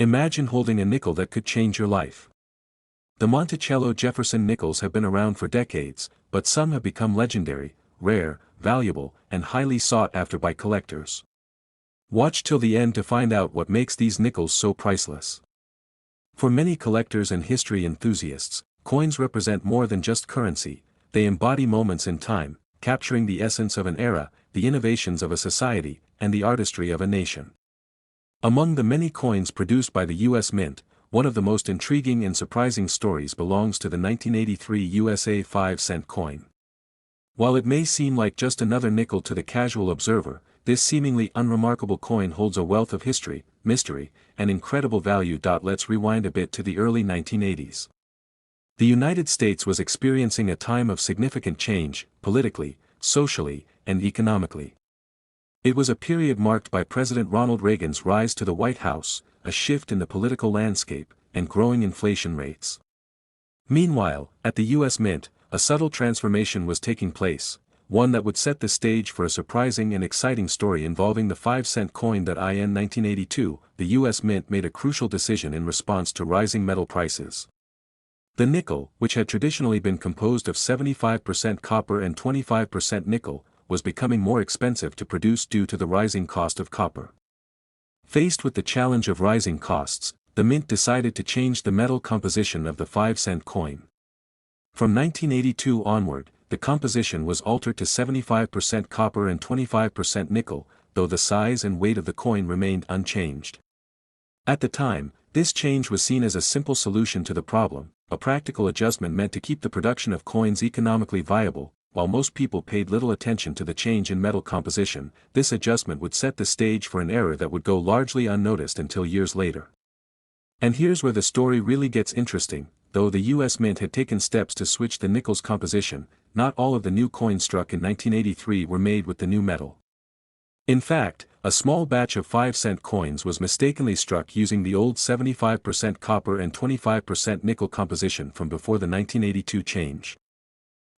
Imagine holding a nickel that could change your life. The Monticello Jefferson Nickels have been around for decades, but some have become legendary, rare, valuable, and highly sought after by collectors. Watch till the end to find out what makes these nickels so priceless. For many collectors and history enthusiasts, coins represent more than just currency. They embody moments in time, capturing the essence of an era, the innovations of a society, and the artistry of a nation. Among the many coins produced by the U.S. Mint, one of the most intriguing and surprising stories belongs to the 1983 USA 5-cent coin. While it may seem like just another nickel to the casual observer, this seemingly unremarkable coin holds a wealth of history, mystery, and incredible value. Let's rewind a bit to the early 1980s. The United States was experiencing a time of significant change, politically, socially, and economically. It was a period marked by President Ronald Reagan's rise to the White House, a shift in the political landscape, and growing inflation rates. Meanwhile, at the U.S. Mint, a subtle transformation was taking place, one that would set the stage for a surprising and exciting story involving the 5-cent coin. In 1982, the U.S. Mint made a crucial decision in response to rising metal prices. The nickel, which had traditionally been composed of 75% copper and 25% nickel, was becoming more expensive to produce due to the rising cost of copper. Faced with the challenge of rising costs, the Mint decided to change the metal composition of the 5-cent coin. From 1982 onward, the composition was altered to 75% copper and 25% nickel, though the size and weight of the coin remained unchanged. At the time, this change was seen as a simple solution to the problem, a practical adjustment meant to keep the production of coins economically viable. While most people paid little attention to the change in metal composition, this adjustment would set the stage for an era that would go largely unnoticed until years later. And here's where the story really gets interesting. Though the U.S. Mint had taken steps to switch the nickel's composition, not all of the new coins struck in 1983 were made with the new metal. In fact, a small batch of 5-cent coins was mistakenly struck using the old 75% copper and 25% nickel composition from before the 1982 change.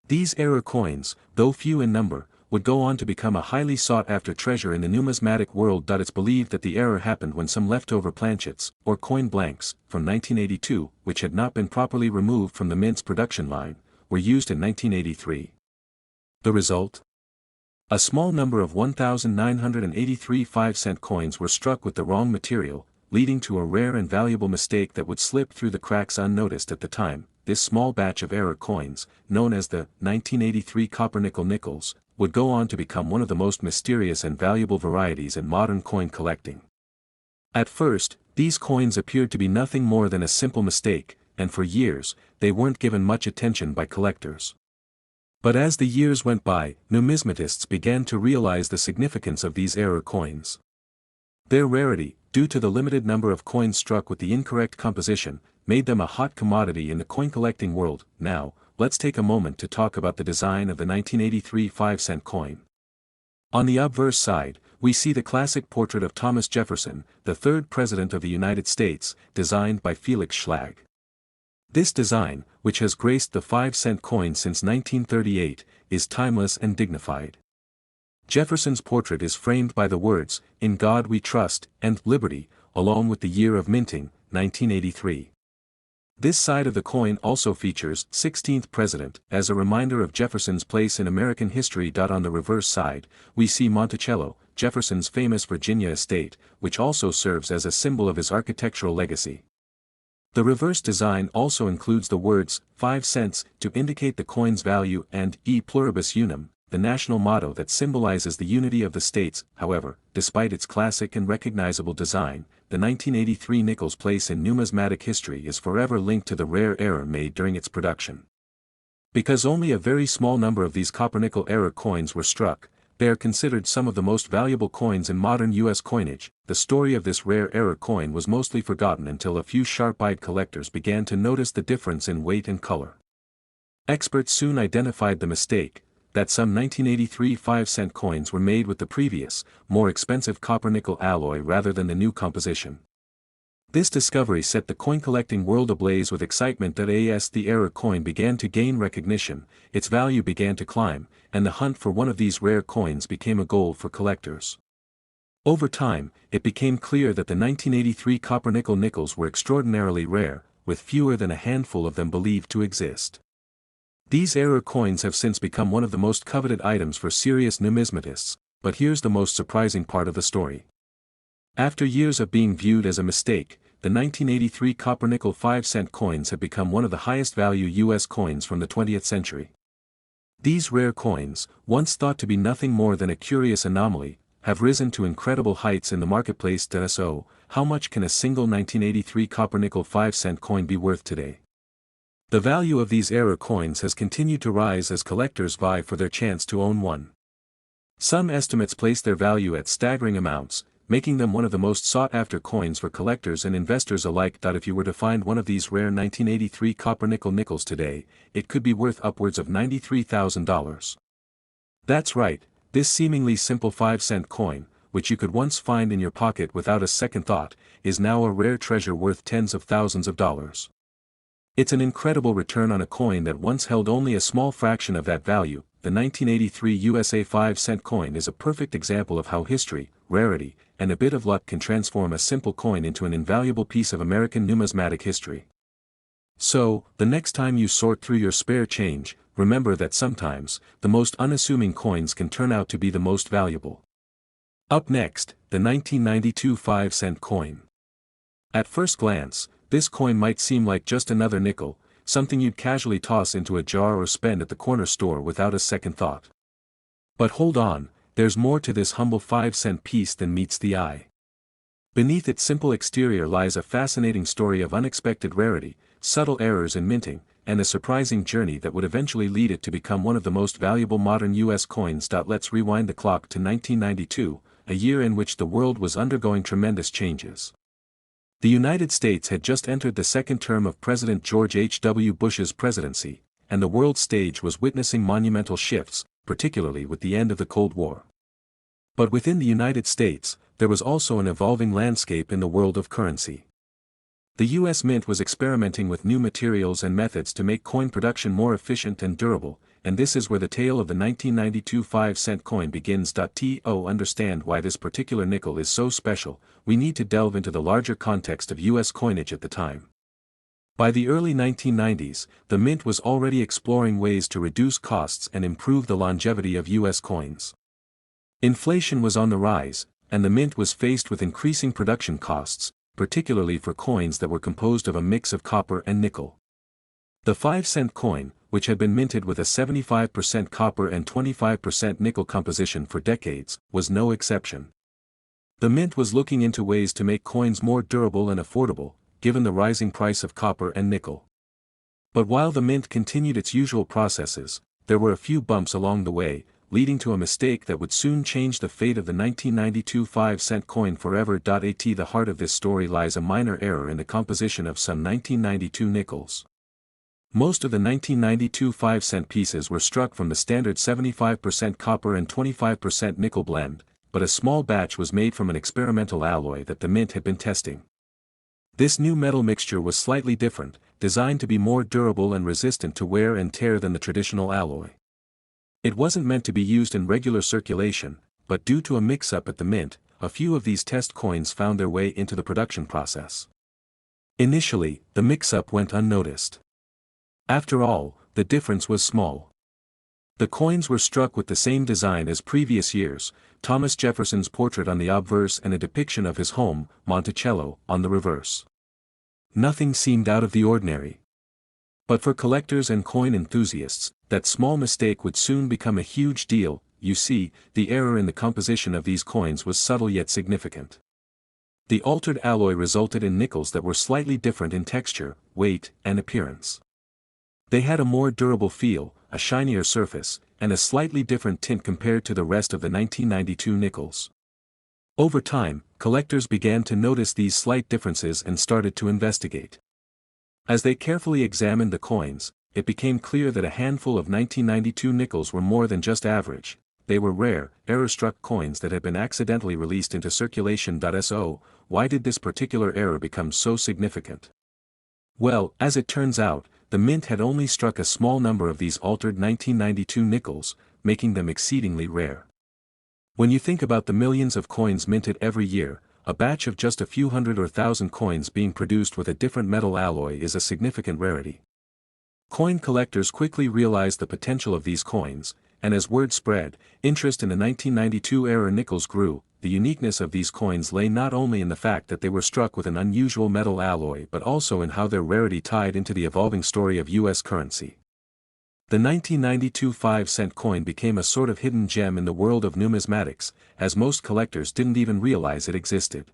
These error coins, though few in number, would go on to become a highly sought-after treasure in the numismatic world. It's believed that the error happened when some leftover planchets, or coin blanks, from 1982, which had not been properly removed from the Mint's production line, were used in 1983. The result? A small number of 1,983 5-cent coins were struck with the wrong material, leading to a rare and valuable mistake that would slip through the cracks unnoticed at the time. This small batch of error coins, known as the 1983 copper-nickel nickels, would go on to become one of the most mysterious and valuable varieties in modern coin collecting. At first, these coins appeared to be nothing more than a simple mistake, and for years, they weren't given much attention by collectors. But as the years went by, numismatists began to realize the significance of these error coins. Their rarity, due to the limited number of coins struck with the incorrect composition, made them a hot commodity in the coin collecting world. Now, let's take a moment to talk about the design of the 1983 5-cent coin. On the obverse side, we see the classic portrait of Thomas Jefferson, the third President of the United States, designed by Felix Schlag. This design, which has graced the 5-cent coin since 1938, is timeless and dignified. Jefferson's portrait is framed by the words, "In God We Trust," and "Liberty," along with the year of minting, 1983. This side of the coin also features 16th President as a reminder of Jefferson's place in American history. On the reverse side, we see Monticello, Jefferson's famous Virginia estate, which also serves as a symbol of his architectural legacy. The reverse design also includes the words, 5 cents, to indicate the coin's value, and E pluribus unum, the national motto that symbolizes the unity of the states. However, despite its classic and recognizable design, the 1983 nickel's place in numismatic history is forever linked to the rare error made during its production. Because only a very small number of these copper-nickel error coins were struck, they are considered some of the most valuable coins in modern U.S. coinage. The story of this rare error coin was mostly forgotten until a few sharp-eyed collectors began to notice the difference in weight and color. Experts soon identified the mistake, that some 1983 5-cent coins were made with the previous, more expensive copper-nickel alloy rather than the new composition. This discovery set the coin-collecting world ablaze with excitement. As the error coin began to gain recognition, its value began to climb, and the hunt for one of these rare coins became a goal for collectors. Over time, it became clear that the 1983 copper-nickel nickels were extraordinarily rare, with fewer than a handful of them believed to exist. These error coins have since become one of the most coveted items for serious numismatists, but here's the most surprising part of the story. After years of being viewed as a mistake, the 1983 copper-nickel 5-cent coins have become one of the highest value U.S. coins from the 20th century. These rare coins, once thought to be nothing more than a curious anomaly, have risen to incredible heights in the marketplace. So, how much can a single 1983 copper-nickel 5-cent coin be worth today? The value of these error coins has continued to rise as collectors vie for their chance to own one. Some estimates place their value at staggering amounts, making them one of the most sought-after coins for collectors and investors alike. If you were to find one of these rare 1983 copper-nickel nickels today, it could be worth upwards of $93,000. That's right, this seemingly simple 5-cent coin, which you could once find in your pocket without a second thought, is now a rare treasure worth tens of thousands of dollars. It's an incredible return on a coin that once held only a small fraction of that value. The 1983 USA 5-cent coin is a perfect example of how history, rarity, and a bit of luck can transform a simple coin into an invaluable piece of American numismatic history. So, the next time you sort through your spare change, remember that sometimes, the most unassuming coins can turn out to be the most valuable. Up next, the 1992 5-cent coin. At first glance, this coin might seem like just another nickel, something you'd casually toss into a jar or spend at the corner store without a second thought. But hold on, there's more to this humble 5-cent piece than meets the eye. Beneath its simple exterior lies a fascinating story of unexpected rarity, subtle errors in minting, and a surprising journey that would eventually lead it to become one of the most valuable modern U.S. coins. Let's rewind the clock to 1992, a year in which the world was undergoing tremendous changes. The United States had just entered the second term of President George H.W. Bush's presidency, and the world stage was witnessing monumental shifts, particularly with the end of the Cold War. But within the United States, there was also an evolving landscape in the world of currency. The U.S. Mint was experimenting with new materials and methods to make coin production more efficient and durable, and this is where the tale of the 1992 5-cent coin begins. To understand why this particular nickel is so special, we need to delve into the larger context of U.S. coinage at the time. By the early 1990s, the Mint was already exploring ways to reduce costs and improve the longevity of U.S. coins. Inflation was on the rise, and the Mint was faced with increasing production costs, particularly for coins that were composed of a mix of copper and nickel. The 5-cent coin, which had been minted with a 75% copper and 25% nickel composition for decades, was no exception. The Mint was looking into ways to make coins more durable and affordable, given the rising price of copper and nickel. But while the Mint continued its usual processes, there were a few bumps along the way, leading to a mistake that would soon change the fate of the 1992 5-cent coin forever. At the heart of this story lies a minor error in the composition of some 1992 nickels. Most of the 1992 5-cent pieces were struck from the standard 75% copper and 25% nickel blend, but a small batch was made from an experimental alloy that the Mint had been testing. This new metal mixture was slightly different, designed to be more durable and resistant to wear and tear than the traditional alloy. It wasn't meant to be used in regular circulation, but due to a mix-up at the Mint, a few of these test coins found their way into the production process. Initially, the mix-up went unnoticed. After all, the difference was small. The coins were struck with the same design as previous years, Thomas Jefferson's portrait on the obverse and a depiction of his home, Monticello, on the reverse. Nothing seemed out of the ordinary. But for collectors and coin enthusiasts, that small mistake would soon become a huge deal. You see, the error in the composition of these coins was subtle yet significant. The altered alloy resulted in nickels that were slightly different in texture, weight, and appearance. They had a more durable feel, a shinier surface, and a slightly different tint compared to the rest of the 1992 nickels. Over time, collectors began to notice these slight differences and started to investigate. As they carefully examined the coins, it became clear that a handful of 1992 nickels were more than just average. They were rare, error-struck coins that had been accidentally released into circulation. So, why did this particular error become so significant? Well, as it turns out, the Mint had only struck a small number of these altered 1992 nickels, making them exceedingly rare. When you think about the millions of coins minted every year, a batch of just a few hundred or thousand coins being produced with a different metal alloy is a significant rarity. Coin collectors quickly realized the potential of these coins, and as word spread, interest in the 1992-era nickels grew. The uniqueness of these coins lay not only in the fact that they were struck with an unusual metal alloy but also in how their rarity tied into the evolving story of U.S. currency. The 1992 5-cent coin became a sort of hidden gem in the world of numismatics, as most collectors didn't even realize it existed.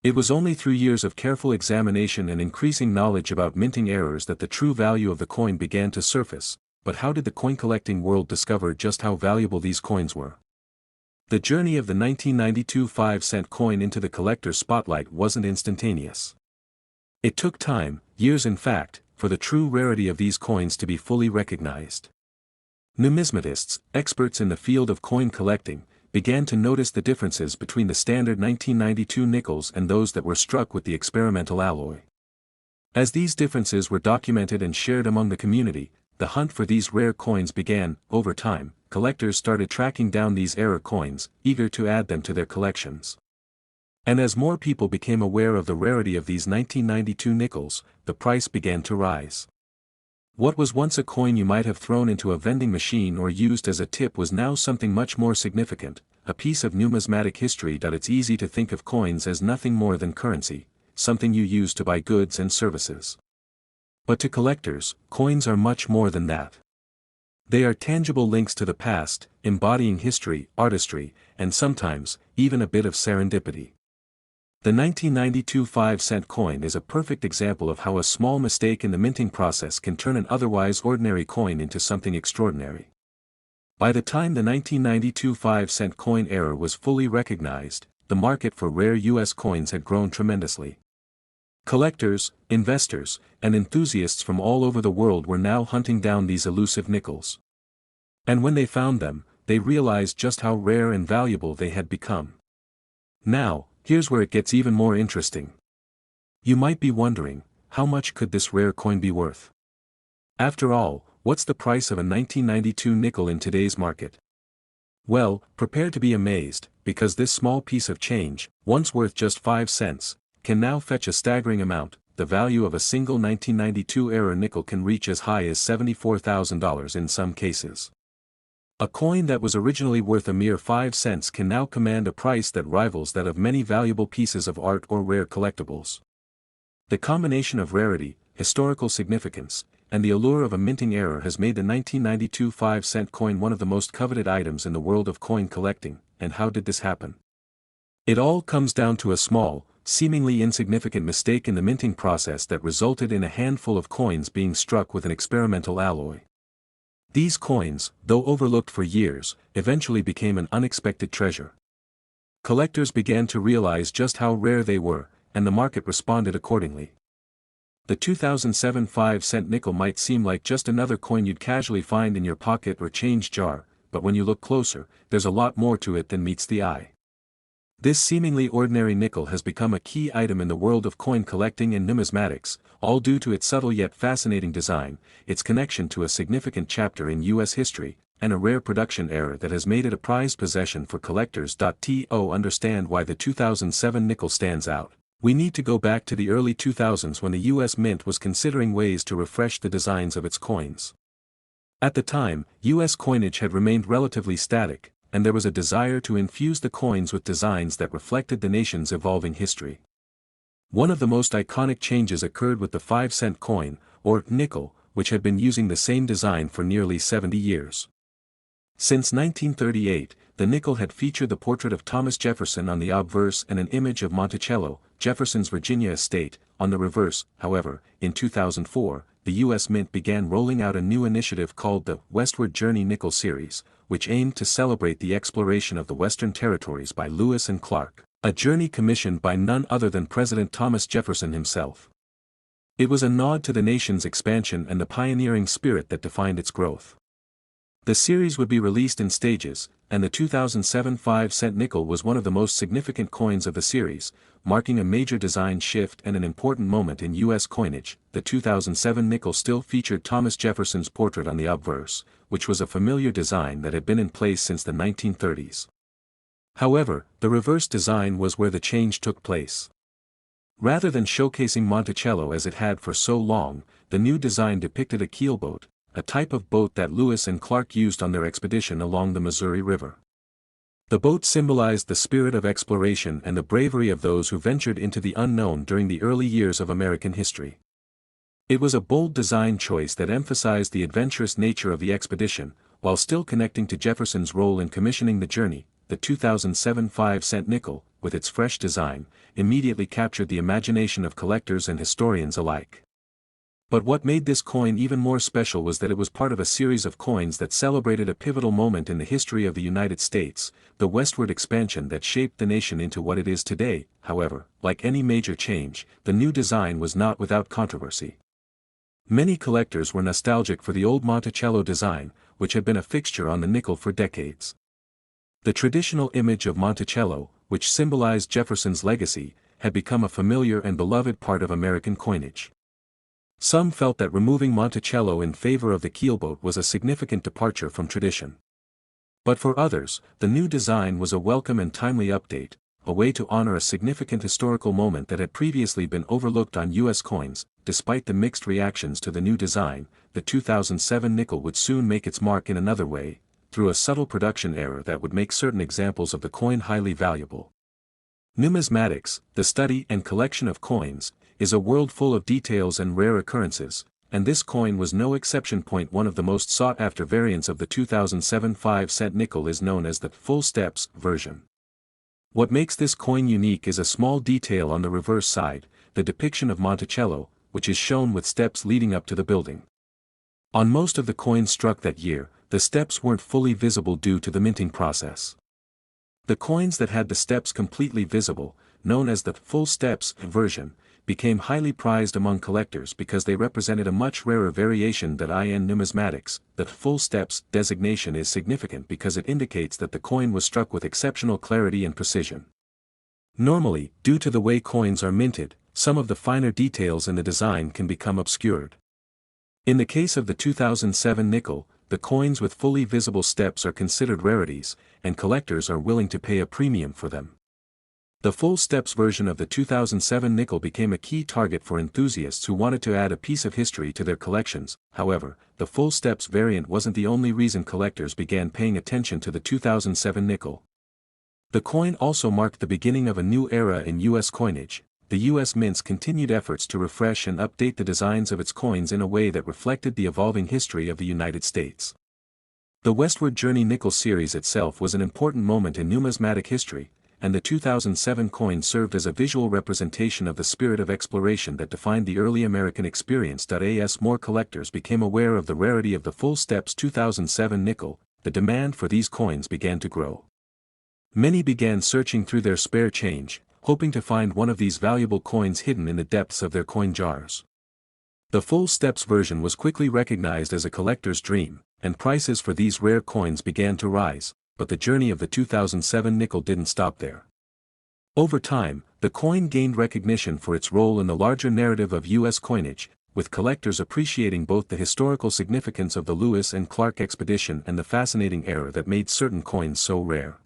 It was only through years of careful examination and increasing knowledge about minting errors that the true value of the coin began to surface. But how did the coin collecting world discover just how valuable these coins were? The journey of the 1992 5-cent coin into the collector's spotlight wasn't instantaneous. It took time, years in fact, for the true rarity of these coins to be fully recognized. Numismatists, experts in the field of coin collecting, began to notice the differences between the standard 1992 nickels and those that were struck with the experimental alloy. As these differences were documented and shared among the community, the hunt for these rare coins began. Over time, collectors started tracking down these error coins, eager to add them to their collections. And as more people became aware of the rarity of these 1992 nickels, the price began to rise. What was once a coin you might have thrown into a vending machine or used as a tip was now something much more significant, a piece of numismatic history. It's easy to think of coins as nothing more than currency, something you use to buy goods and services. But to collectors, coins are much more than that. They are tangible links to the past, embodying history, artistry, and sometimes, even a bit of serendipity. The 1992 5-cent coin is a perfect example of how a small mistake in the minting process can turn an otherwise ordinary coin into something extraordinary. By the time the 1992 5-cent coin error was fully recognized, the market for rare U.S. coins had grown tremendously. Collectors, investors, and enthusiasts from all over the world were now hunting down these elusive nickels. And when they found them, they realized just how rare and valuable they had become. Now, here's where it gets even more interesting. You might be wondering, how much could this rare coin be worth? After all, what's the price of a 1992 nickel in today's market? Well, prepare to be amazed, because this small piece of change, once worth just 5 cents, can now fetch a staggering amount. The value of a single 1992-era nickel can reach as high as $74,000 in some cases. A coin that was originally worth a mere 5 cents can now command a price that rivals that of many valuable pieces of art or rare collectibles. The combination of rarity, historical significance, and the allure of a minting error has made the 1992 5-cent coin one of the most coveted items in the world of coin collecting. And how did this happen? It all comes down to a small, seemingly insignificant mistake in the minting process that resulted in a handful of coins being struck with an experimental alloy. These coins, though overlooked for years, eventually became an unexpected treasure. Collectors began to realize just how rare they were, and the market responded accordingly. The 2007 5-cent nickel might seem like just another coin you'd casually find in your pocket or change jar, but when you look closer, there's a lot more to it than meets the eye. This seemingly ordinary nickel has become a key item in the world of coin collecting and numismatics, all due to its subtle yet fascinating design, its connection to a significant chapter in U.S. history, and a rare production error that has made it a prized possession for collectors. To understand why the 2007 nickel stands out, we need to go back to the early 2000s when the U.S. Mint was considering ways to refresh the designs of its coins. At the time, U.S. coinage had remained relatively static, and there was a desire to infuse the coins with designs that reflected the nation's evolving history. One of the most iconic changes occurred with the 5-cent coin, or nickel, which had been using the same design for nearly 70 years. Since 1938, the nickel had featured the portrait of Thomas Jefferson on the obverse and an image of Monticello, Jefferson's Virginia estate, on the reverse. However, in 2004, the U.S. Mint began rolling out a new initiative called the Westward Journey Nickel Series, which aimed to celebrate the exploration of the Western Territories by Lewis and Clark, a journey commissioned by none other than President Thomas Jefferson himself. It was a nod to the nation's expansion and the pioneering spirit that defined its growth. The series would be released in stages, and the 2007 5-cent nickel was one of the most significant coins of the series, marking a major design shift and an important moment in U.S. coinage. The 2007 nickel still featured Thomas Jefferson's portrait on the obverse, which was a familiar design that had been in place since the 1930s. However, the reverse design was where the change took place. Rather than showcasing Monticello as it had for so long, the new design depicted a keelboat, a type of boat that Lewis and Clark used on their expedition along the Missouri River. The boat symbolized the spirit of exploration and the bravery of those who ventured into the unknown during the early years of American history. It was a bold design choice that emphasized the adventurous nature of the expedition, while still connecting to Jefferson's role in commissioning the journey. The 2007 5-cent nickel, with its fresh design, immediately captured the imagination of collectors and historians alike. But what made this coin even more special was that it was part of a series of coins that celebrated a pivotal moment in the history of the United States, the westward expansion that shaped the nation into what it is today. However, like any major change, the new design was not without controversy. Many collectors were nostalgic for the old Monticello design, which had been a fixture on the nickel for decades. The traditional image of Monticello, which symbolized Jefferson's legacy, had become a familiar and beloved part of American coinage. Some felt that removing Monticello in favor of the keelboat was a significant departure from tradition. But for others, the new design was a welcome and timely update, a way to honor a significant historical moment that had previously been overlooked on U.S. coins. Despite the mixed reactions to the new design, the 2007 nickel would soon make its mark in another way, through a subtle production error that would make certain examples of the coin highly valuable. Numismatics, the study and collection of coins, is a world full of details and rare occurrences, and this coin was no exception. One of the most sought-after variants of the 2007 5-cent nickel is known as the full steps version. What makes this coin unique is a small detail on the reverse side, the depiction of Monticello, which is shown with steps leading up to the building. On most of the coins struck that year, the steps weren't fully visible due to the minting process. The coins that had the steps completely visible, known as the full steps version, became highly prized among collectors because they represented a much rarer variation than in numismatics. The full steps designation is significant because it indicates that the coin was struck with exceptional clarity and precision. Normally, due to the way coins are minted, some of the finer details in the design can become obscured. In the case of the 2007 nickel, the coins with fully visible steps are considered rarities, and collectors are willing to pay a premium for them. The full steps version of the 2007 nickel became a key target for enthusiasts who wanted to add a piece of history to their collections. However, the full steps variant wasn't the only reason collectors began paying attention to the 2007 nickel. The coin also marked the beginning of a new era in U.S. coinage. The U.S. Mint's continued efforts to refresh and update the designs of its coins in a way that reflected the evolving history of the United States. The Westward Journey Nickel series itself was an important moment in numismatic history, and the 2007 coin served as a visual representation of the spirit of exploration that defined the early American experience. As more collectors became aware of the rarity of the full steps 2007 nickel, the demand for these coins began to grow. Many began searching through their spare change, hoping to find one of these valuable coins hidden in the depths of their coin jars. The full steps version was quickly recognized as a collector's dream, and prices for these rare coins began to rise. But the journey of the 2007 nickel didn't stop there. Over time, the coin gained recognition for its role in the larger narrative of U.S. coinage, with collectors appreciating both the historical significance of the Lewis and Clark expedition and the fascinating era that made certain coins so rare.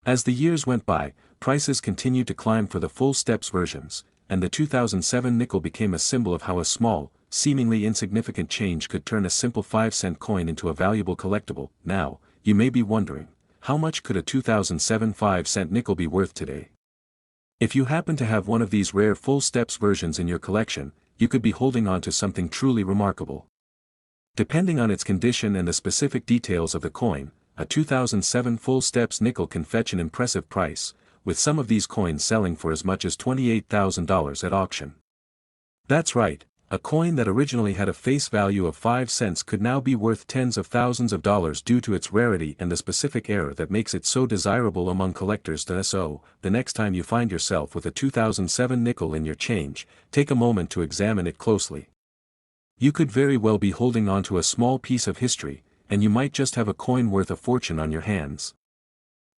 As the years went by, prices continued to climb for the full steps versions, and the 2007 nickel became a symbol of how a small, seemingly insignificant change could turn a simple 5-cent coin into a valuable collectible. Now, you may be wondering, how much could a 2007 5-cent nickel be worth today? If you happen to have one of these rare full steps versions in your collection, you could be holding on to something truly remarkable. Depending on its condition and the specific details of the coin, a 2007 full steps nickel can fetch an impressive price, with some of these coins selling for as much as $28,000 at auction. That's right. A coin that originally had a face value of 5 cents could now be worth tens of thousands of dollars due to its rarity and the specific era that makes it so desirable among collectors. So, the next time you find yourself with a 2007 nickel in your change, take a moment to examine it closely. You could very well be holding on to a small piece of history, and you might just have a coin worth a fortune on your hands.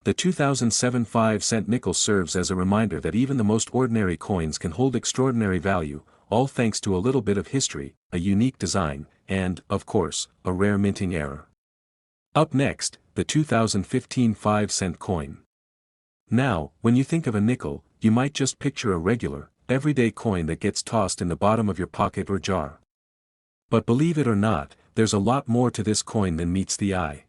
The 2007 5-cent nickel serves as a reminder that even the most ordinary coins can hold extraordinary value, all thanks to a little bit of history, a unique design, and, of course, a rare minting error. Up next, the 2015 5-cent coin. Now, when you think of a nickel, you might just picture a regular, everyday coin that gets tossed in the bottom of your pocket or jar. But believe it or not, there's a lot more to this coin than meets the eye.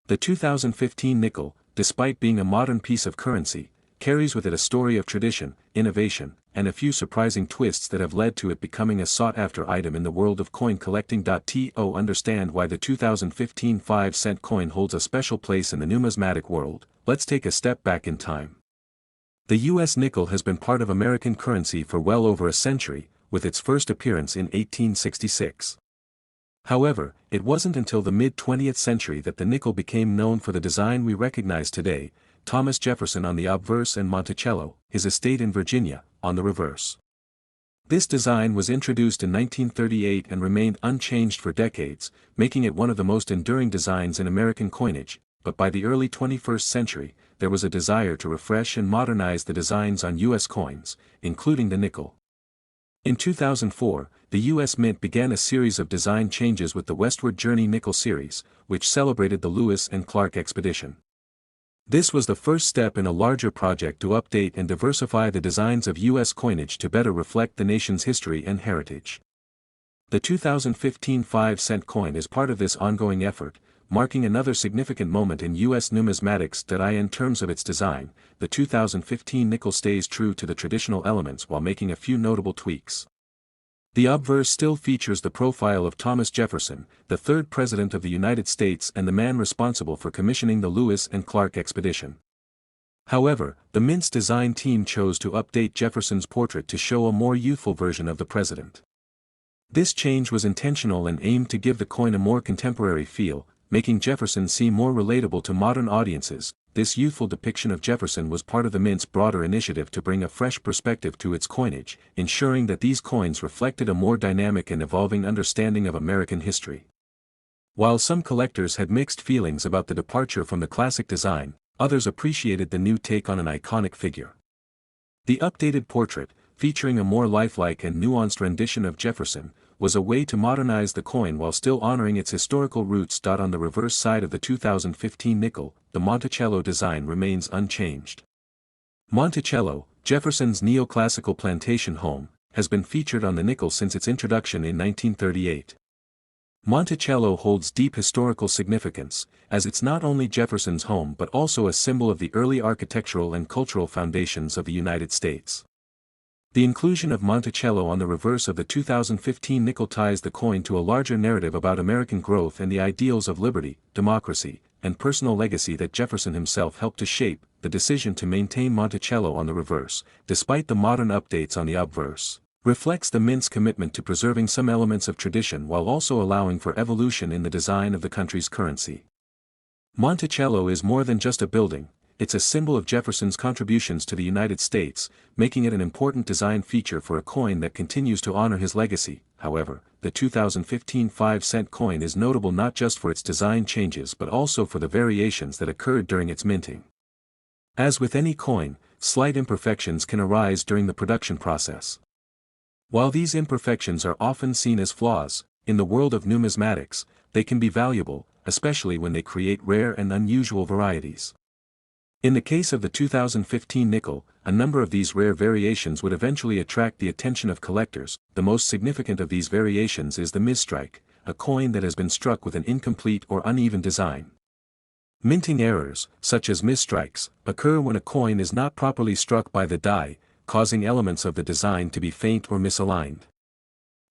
The 2015 nickel, despite being a modern piece of currency, carries with it a story of tradition, innovation, and a few surprising twists that have led to it becoming a sought-after item in the world of coin collecting. To understand why the 2015 5-cent coin holds a special place in the numismatic world, let's take a step back in time. The U.S. nickel has been part of American currency for well over a century, with its first appearance in 1866. However, it wasn't until the mid-20th century that the nickel became known for the design we recognize today: Thomas Jefferson on the obverse and Monticello, his estate in Virginia, on the reverse. This design was introduced in 1938 and remained unchanged for decades, making it one of the most enduring designs in American coinage, but by the early 21st century, there was a desire to refresh and modernize the designs on U.S. coins, including the nickel. In 2004, the U.S. Mint began a series of design changes with the Westward Journey Nickel series, which celebrated the Lewis and Clark expedition. This was the first step in a larger project to update and diversify the designs of U.S. coinage to better reflect the nation's history and heritage. The 2015 5-cent coin is part of this ongoing effort, marking another significant moment in U.S. numismatics. In terms of its design, the 2015 nickel stays true to the traditional elements while making a few notable tweaks. The obverse still features the profile of Thomas Jefferson, the third President of the United States and the man responsible for commissioning the Lewis and Clark expedition. However, the Mint's design team chose to update Jefferson's portrait to show a more youthful version of the president. This change was intentional and aimed to give the coin a more contemporary feel, making Jefferson seem more relatable to modern audiences. This youthful depiction of Jefferson was part of the Mint's broader initiative to bring a fresh perspective to its coinage, ensuring that these coins reflected a more dynamic and evolving understanding of American history. While some collectors had mixed feelings about the departure from the classic design, others appreciated the new take on an iconic figure. The updated portrait, featuring a more lifelike and nuanced rendition of Jefferson, was a way to modernize the coin while still honoring its historical roots. On the reverse side of the 2015 nickel, the Monticello design remains unchanged. Monticello, Jefferson's neoclassical plantation home, has been featured on the nickel since its introduction in 1938. Monticello holds deep historical significance, as it's not only Jefferson's home but also a symbol of the early architectural and cultural foundations of the United States. The inclusion of Monticello on the reverse of the 2015 nickel ties the coin to a larger narrative about American growth and the ideals of liberty, democracy, and personal legacy that Jefferson himself helped to shape. The decision to maintain Monticello on the reverse, despite the modern updates on the obverse, reflects the Mint's commitment to preserving some elements of tradition while also allowing for evolution in the design of the country's currency. Monticello is more than just a building. It's a symbol of Jefferson's contributions to the United States, making it an important design feature for a coin that continues to honor his legacy. However, the 2015 5-cent coin is notable not just for its design changes but also for the variations that occurred during its minting. As with any coin, slight imperfections can arise during the production process. While these imperfections are often seen as flaws, in the world of numismatics, they can be valuable, especially when they create rare and unusual varieties. In the case of the 2015 nickel, a number of these rare variations would eventually attract the attention of collectors. The most significant of these variations is the misstrike, a coin that has been struck with an incomplete or uneven design. Minting errors, such as misstrikes, occur when a coin is not properly struck by the die, causing elements of the design to be faint or misaligned.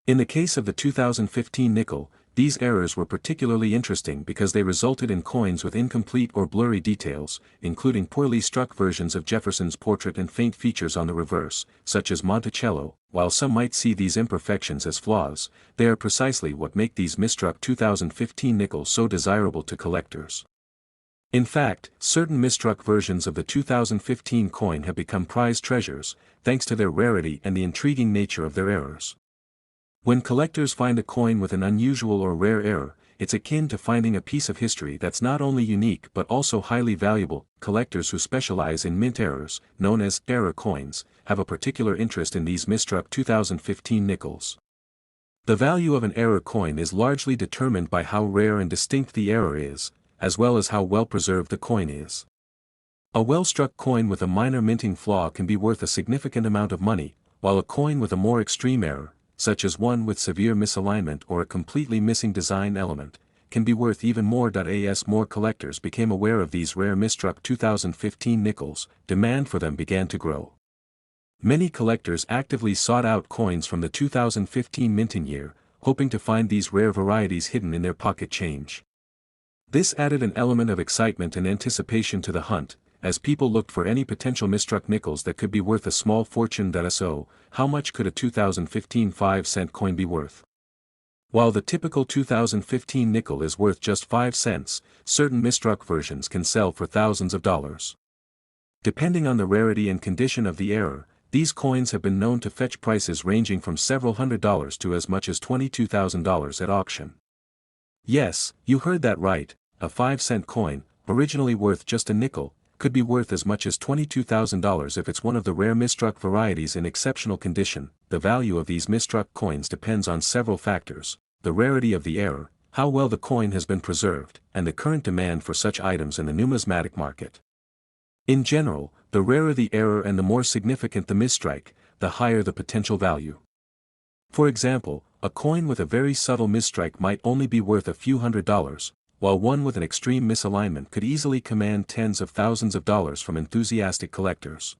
In the case of the 2015 nickel, these errors were particularly interesting because they resulted in coins with incomplete or blurry details, including poorly struck versions of Jefferson's portrait and faint features on the reverse, such as Monticello. While some might see these imperfections as flaws, they are precisely what make these misstruck 2015 nickels so desirable to collectors. In fact, certain misstruck versions of the 2015 coin have become prized treasures, thanks to their rarity and the intriguing nature of their errors. When collectors find a coin with an unusual or rare error, it's akin to finding a piece of history that's not only unique but also highly valuable. Collectors who specialize in mint errors, known as error coins, have a particular interest in these misstruck 2015 nickels. The value of an error coin is largely determined by how rare and distinct the error is, as well as how well preserved the coin is. A well-struck coin with a minor minting flaw can be worth a significant amount of money, while a coin with a more extreme error, such as one with severe misalignment or a completely missing design element, can be worth even more. As more collectors became aware of these rare misstruck 2015 nickels, demand for them began to grow. Many collectors actively sought out coins from the 2015 minting year, hoping to find these rare varieties hidden in their pocket change. This added an element of excitement and anticipation to the hunt, as people looked for any potential misstruck nickels that could be worth a small fortune. So, how much could a 2015 5-cent coin be worth? While the typical 2015 nickel is worth just 5 cents, certain misstruck versions can sell for thousands of dollars. Depending on the rarity and condition of the error, these coins have been known to fetch prices ranging from several $100s to as much as $22,000 at auction. Yes, you heard that right, a 5-cent coin, originally worth just a nickel, could be worth as much as $22,000 if it's one of the rare misstruck varieties in exceptional condition. The value of these misstruck coins depends on several factors: the rarity of the error, how well the coin has been preserved, and the current demand for such items in the numismatic market. In general, the rarer the error and the more significant the misstrike, the higher the potential value. For example, a coin with a very subtle misstrike might only be worth a few $100s, while one with an extreme misalignment could easily command tens of thousands of dollars from enthusiastic collectors.